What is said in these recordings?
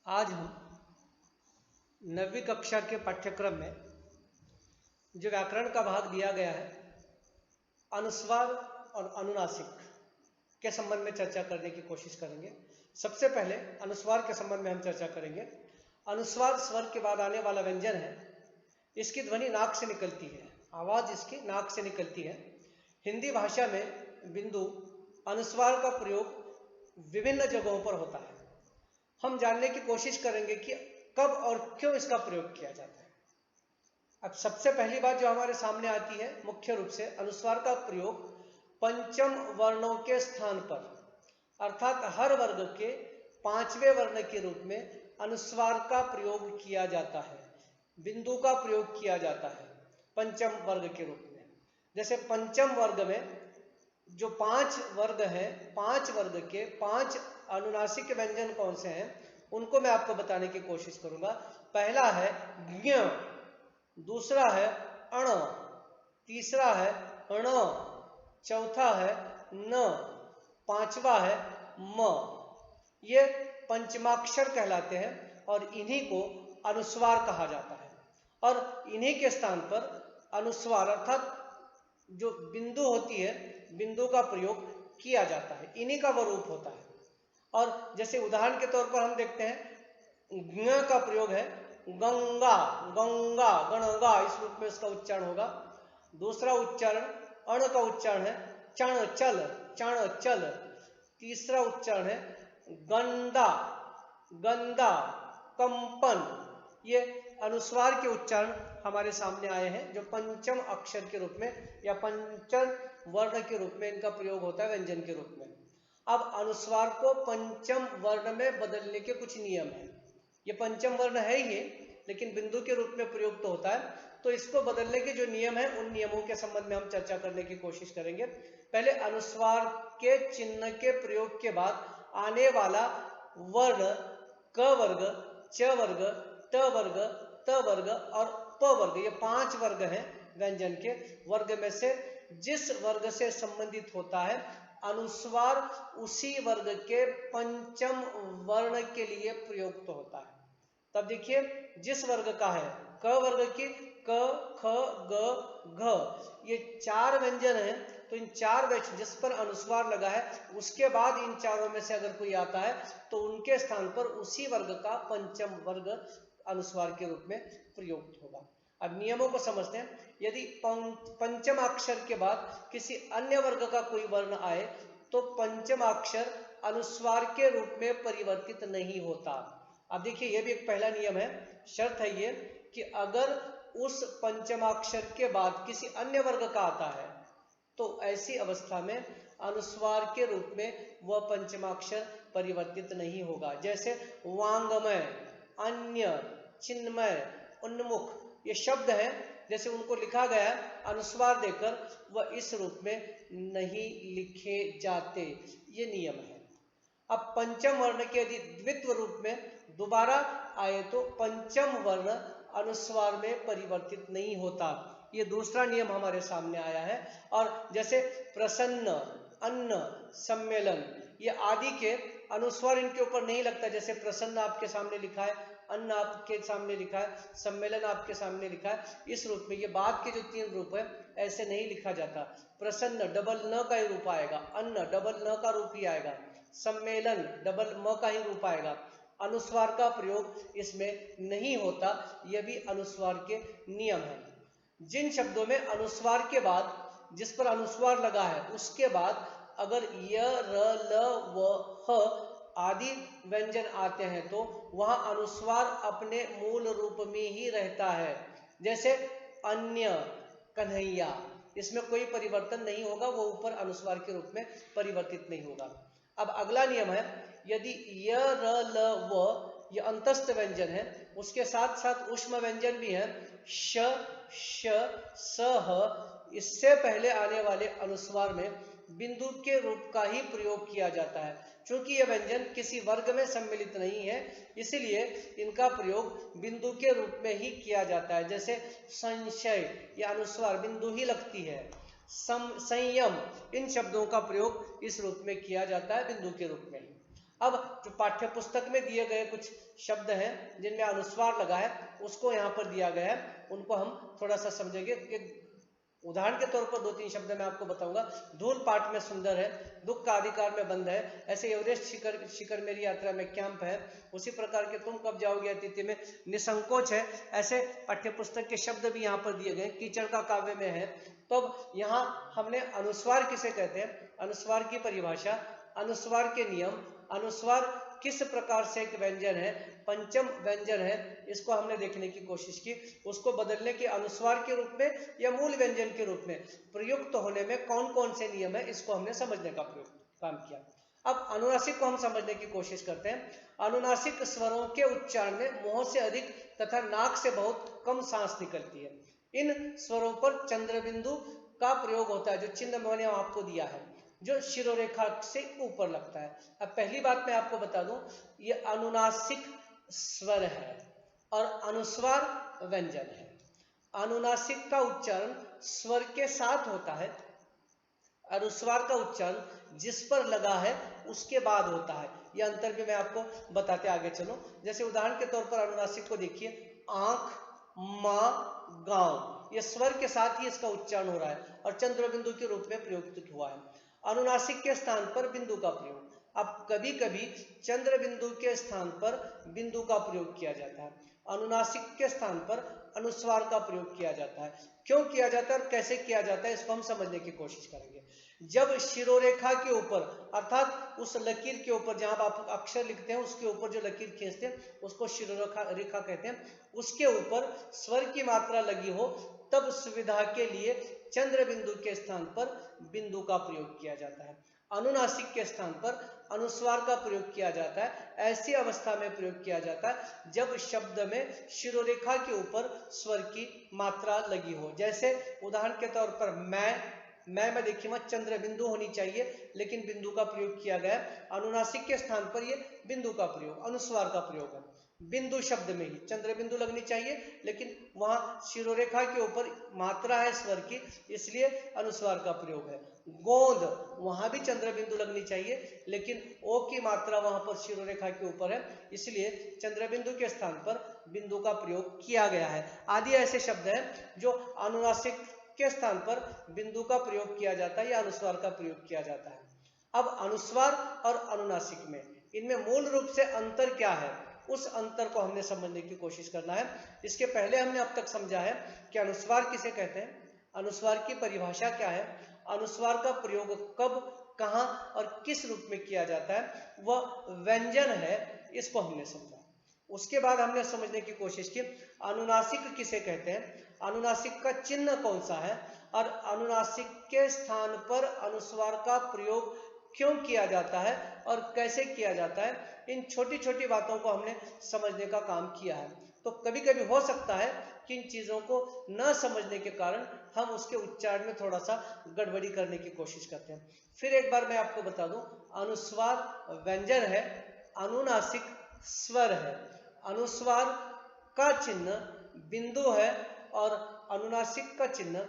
आज हम 9वीं कक्षा के पाठ्यक्रम में जो व्याकरण का भाग दिया गया है अनुस्वार और अनुनासिक के संबंध में चर्चा करने की कोशिश करेंगे। सबसे पहले अनुस्वार के संबंध में हम चर्चा करेंगे। अनुस्वार स्वर के बाद आने वाला व्यंजन है। इसकी ध्वनि नाक से निकलती है, आवाज इसकी नाक से निकलती है। हिंदी भाषा में बिंदु अनुस्वार का प्रयोग विभिन्न जगहों पर होता है। हम जानने की कोशिश करेंगे कि कब और क्यों इसका प्रयोग किया जाता है। अब सबसे पहली बात जो हमारे सामने आती है, मुख्य रूप से अनुस्वार का प्रयोग पंचम वर्णों के स्थान पर अर्थात हर वर्ग के 5वें वर्ण के रूप में अनुस्वार का प्रयोग किया जाता है, बिंदु का प्रयोग किया जाता है पंचम वर्ग के रूप में। जैसे पंचम वर्ग में जो 5 वर्ग हैं, 5 वर्ग के 5 अनुनासिक व्यंजन कौन से हैं उनको मैं आपको बताने की कोशिश करूंगा। पहला है ज्ञ, दूसरा है अण, तीसरा है ण, चौथा है न, पांचवा है म। ये पंचमाक्षर कहलाते हैं और इन्हीं को अनुस्वार कहा जाता है। और इन्हीं के स्थान पर अनुस्वार अर्थात जो बिंदु होती है, बिंदु का प्रयोग किया जाता है, इन्हीं का वो रूप होता है। और जैसे उदाहरण के तौर पर हम देखते हैं ज्ञ का प्रयोग है गंगा, गंगा, गणगा, इस रूप में इसका उच्चारण होगा। दूसरा उच्चारण अण का उच्चारण है चण चल, चण चल। तीसरा उच्चारण है गंदा, गंदा, कंपन। ये अनुस्वार के उच्चारण हमारे सामने आए हैं जो पंचम अक्षर के रूप में या पंचम वर्ण के रूप में इनका प्रयोग होता है व्यंजन के रूप में। अब अनुस्वार को पंचम वर्ण में बदलने के कुछ नियम हैं। ये पंचम वर्ण है ही, लेकिन बिंदु के रूप में प्रयोग तो होता है, तो इसको बदलने के जो नियम हैं उन नियमों के संबंध में हम चर्चा करने की कोशिश करेंगे। पहले अनुस्वार के चिन्ह के प्रयोग के बाद आने वाला वर्ण क वर्ग, च वर्ग, ट वर्ग, त वर्ग और प वर्ग, ये 5 वर्ग हैं व्यंजन के। वर्ग में से जिस वर्ग से संबंधित होता है अनुस्वार उसी वर्ग के पंचम वर्ण के लिए प्रयुक्त होता है। तब देखिए जिस वर्ग का है क वर्ग की क, ख, ग, घ, ये 4 व्यंजन हैं, तो इन 4 व्यंजन जिस पर अनुस्वार लगा है उसके बाद इन चारों में से अगर कोई आता है तो उनके स्थान पर उसी वर्ग का पंचम वर्ग अनुस्वार के रूप में प्रयुक्त होगा। अब नियमों को समझते हैं। यदि पंचम अक्षर के बाद किसी अन्य वर्ग का कोई वर्ण आए तो पंचम अक्षर अनुस्वार के रूप में परिवर्तित नहीं होता। अब देखिए ये भी एक पहला नियम है, शर्त है ये कि अगर उस पंचमाक्षर के बाद किसी अन्य वर्ग का आता है तो ऐसी अवस्था में अनुस्वार के रूप में वह पंचमाक्षर परिवर्तित नहीं होगा। जैसे वांगमय, अन्य, चिन्मय, उन्मुख, ये शब्द हैं, जैसे उनको लिखा गया है अनुस्वार देकर वह इस रूप में नहीं लिखे जाते, ये नियम है। अब पंचम वर्ण के यदि द्वित्व रूप में दोबारा आए तो पंचम वर्ण अनुस्वार में परिवर्तित नहीं होता। ये दूसरा नियम हमारे सामने आया है। और जैसे प्रसन्न, अन्न, सम्मेलन, ये आदि के अनुस्वार इनके ऊपर नहीं लगता। जैसे प्रसन्न आपके सामने लिखा है, अन्न आपके सामने लिखा है, सम्मेलन आपके सामने लिखा है, इस रूप में ये बाद के जो 3 रूप है ऐसे नहीं लिखा जाता। प्रसन्न डबल न का ही रूप आएगा, अन्न डबल न का रूप ही आएगा, सम्मेलन डबल म का ही रूप आएगा। अनुस्वार का प्रयोग इसमें नहीं होता। यह भी अनुस्वार के नियम है। जिन शब्दों में अनुस्वार के बाद जिस पर अनुस्वार लगा है उसके बाद अगर य, र, ल, व, ह आदि व्यंजन आते हैं तो वहां अनुस्वार अपने मूल रूप में ही रहता है। जैसे अन्य, कन्हैया, इसमें कोई परिवर्तन नहीं होगा, वो ऊपर अनुस्वार के रूप में परिवर्तित नहीं होगा। अब अगला नियम है, यदि य, र, ल, व ये अंतस्थ व्यंजन है, उसके साथ साथ ऊष्म व्यंजन भी है, श, श, स, ह, इससे पहले आने वाले अनुस्वार में बिंदु के रूप का ही प्रयोग किया जाता है। चूंकि यह व्यंजन किसी वर्ग में सम्मिलित नहीं है इसलिए इनका प्रयोग बिंदु के रूप में ही किया जाता है। जैसे संशय, यह अनुस्वार बिंदु ही लगती है। संयम, इन शब्दों का प्रयोग इस रूप में किया जाता है बिंदु के रूप में ही। अब जो पाठ्य पुस्तक में दिए गए कुछ शब्द हैं जिनमें अनुस्वार लगा है उसको यहाँ पर दिया गया है, उनको हम थोड़ा सा समझेंगे। उदाहरण के तौर पर 2-3 शब्द मैं आपको बताऊंगा। धूल पाठ में सुंदर है, दुख का अधिकार में बंद है, ऐसे एवरेस्ट शिखर मेरी यात्रा में कैंप है, उसी प्रकार के तुम कब जाओगे अतिथि में निसंकोच है। ऐसे पाठ्यपुस्तक के शब्द भी यहाँ पर दिए गए। कीचड़ का काव्य में है। तो अब यहाँ हमने अनुस्वार किसे कहते हैं, अनुस्वार की परिभाषा, अनुस्वार के नियम, अनुस्वार किस प्रकार से एक व्यंजन है, पंचम व्यंजन है, इसको हमने देखने की कोशिश की। उसको बदलने के अनुस्वार के रूप में या मूल व्यंजन के रूप में प्रयुक्त होने में कौन कौन से नियम है, इसको हमने समझने का काम किया। अब अनुनासिक को हम समझने की कोशिश करते हैं। अनुनासिक स्वरों के उच्चारण में मुंह से अधिक तथा नाक से बहुत कम सांस निकलती है। इन स्वरों पर चंद्रबिंदु का प्रयोग होता है, जो चिन्ह मैंने आपको दिया है, जो शिरोरेखा से ऊपर लगता है। अब पहली बात मैं आपको बता दूं, ये अनुनासिक स्वर है और अनुस्वार व्यंजन है। अनुनासिक का उच्चारण स्वर के साथ होता है, अनुस्वार का उच्चारण जिस पर लगा है उसके बाद होता है। यह अंतर भी मैं आपको बताते आगे चलो। जैसे उदाहरण के तौर पर अनुनासिक को देखिए, आंख, मां, गांव, ये स्वर के साथ ही इसका उच्चारण हो रहा है और चंद्रबिंदु के रूप में प्रयुक्त हुआ है। अनुनासिक के स्थान पर बिंदु का प्रयोग। अब कभी कभी चंद्र बिंदु के स्थान पर बिंदु का प्रयोग किया जाता है, अनुनासिक के स्थान पर अनुस्वार का प्रयोग किया जाता है। क्यों किया जाता है और कैसे किया जाता है, इसको हम समझने की कोशिश करेंगे। जब शिरोरेखा के ऊपर, अर्थात उस लकीर के ऊपर जहां आप अक्षर लिखते हैं उसके ऊपर जो लकीर खींचते हैं उसको शिरोरेखा कहते हैं, उसके ऊपर स्वर की मात्रा लगी हो तब सुविधा के लिए चंद्र बिंदु के स्थान पर बिंदु का प्रयोग किया जाता है। अनुनासिक के स्थान पर अनुस्वार का प्रयोग किया जाता है। ऐसी अवस्था में प्रयोग किया जाता है जब शब्द में शिरोरेखा के ऊपर स्वर की मात्रा लगी हो। जैसे उदाहरण के तौर पर मैं में देखिए मत चंद्र बिंदु होनी चाहिए लेकिन बिंदु का प्रयोग किया गया। अनुनासिक के स्थान पर ये बिंदु का प्रयोग, अनुस्वार का प्रयोग है। बिंदु शब्द में ही चंद्र बिंदु लगनी चाहिए लेकिन वहां शिरोरेखा के ऊपर मात्रा है स्वर की, इसलिए अनुस्वार का प्रयोग है। गोंद, वहां भी चंद्र बिंदु लगनी चाहिए लेकिन ओ की मात्रा वहां पर शिरोरेखा के ऊपर है, इसलिए चंद्र बिंदु के स्थान पर बिंदु का प्रयोग किया गया है। आदि ऐसे शब्द हैं जो अनुनासिक के स्थान पर बिंदु का प्रयोग किया जाता है या अनुस्वार का प्रयोग किया जाता है। अब अनुस्वार और अनुनासिक में इनमें मूल रूप से अंतर क्या है, उस अंतर को हमने समझने की कोशिश करना है। इसके पहले हमने अब तक समझा है कि अनुस्वार किसे कहते हैं, अनुस्वार की परिभाषा क्या है, अनुस्वार का प्रयोग कब, कहां और किस रूप में किया जाता है, वह व्यंजन है, इसको हमने समझा। उसके बाद हमने समझने की कोशिश की अनुनासिक किसे कहते हैं, अनुनासिक का चिन्ह कौन सा है और अनुनासिक के स्थान पर अनुस्वार का प्रयोग क्यों किया जाता है और कैसे किया जाता है। इन छोटी छोटी बातों को हमने समझने का काम किया है। तो कभी कभी हो सकता है कि इन चीजों को न समझने के कारण हम उसके उच्चारण में थोड़ा सा गड़बड़ी करने की कोशिश करते हैं। फिर एक बार मैं आपको बता दूं, अनुस्वार व्यंजन है, अनुनासिक स्वर है, अनुस्वार का चिन्ह बिंदु है और अनुनासिक का चिन्ह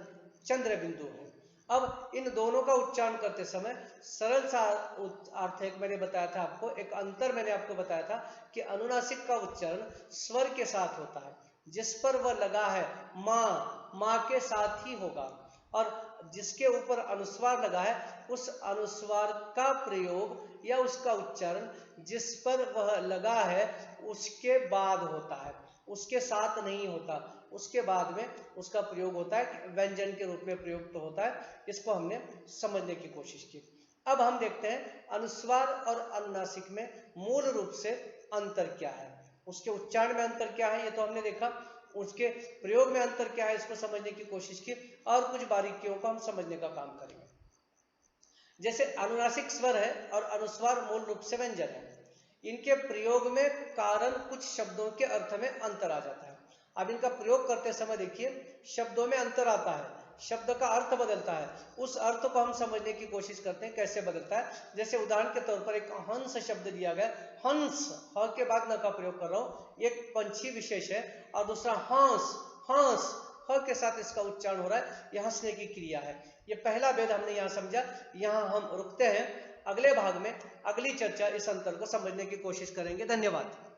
चंद्र बिंदु है। अब इन दोनों का उच्चारण करते समय सरल सा अर्थ एक मैंने बताया था आपको, एक अंतर मैंने आपको बताया था कि अनुनासिक का उच्चारण स्वर के साथ होता है, जिस पर वह लगा है मां के साथ ही होगा, और जिसके ऊपर अनुस्वार लगा है उस अनुस्वार का प्रयोग या उसका उच्चारण जिस पर वह लगा है उसके बाद होता है, उसके साथ नहीं होता, उसके बाद में उसका प्रयोग होता है, व्यंजन के रूप में प्रयुक्त होता है। इसको हमने समझने की कोशिश की। अब हम देखते हैं अनुस्वार और अनुनासिक में मूल रूप से अंतर क्या है, उसके उच्चारण में अंतर क्या है ये तो हमने देखा, उसके प्रयोग में अंतर क्या है इसको समझने की कोशिश की और कुछ बारीकियों को हम समझने का काम करेंगे। जैसे अनुनासिक स्वर है और अनुस्वार मूल रूप से व्यंजन है, इनके प्रयोग में कारण कुछ शब्दों के अर्थ में अंतर आ जाता है। अब इनका प्रयोग करते समय देखिए शब्दों में अंतर आता है, शब्द का अर्थ बदलता है, उस अर्थ को हम समझने की कोशिश करते हैं कैसे बदलता है। जैसे उदाहरण के तौर पर एक हंस शब्द दिया गया, हंस, ह के बाद न का प्रयोग कर रहा हूं, एक पंछी विशेष है, और दूसरा हंस, हंस, ह के साथ इसका उच्चारण हो रहा है, यह हंसने की क्रिया है। ये पहला भेद हमने यहाँ समझा, यहाँ हम रुकते हैं अगले भाग में अगली चर्चा इस अंतर को समझने की कोशिश करेंगे। धन्यवाद।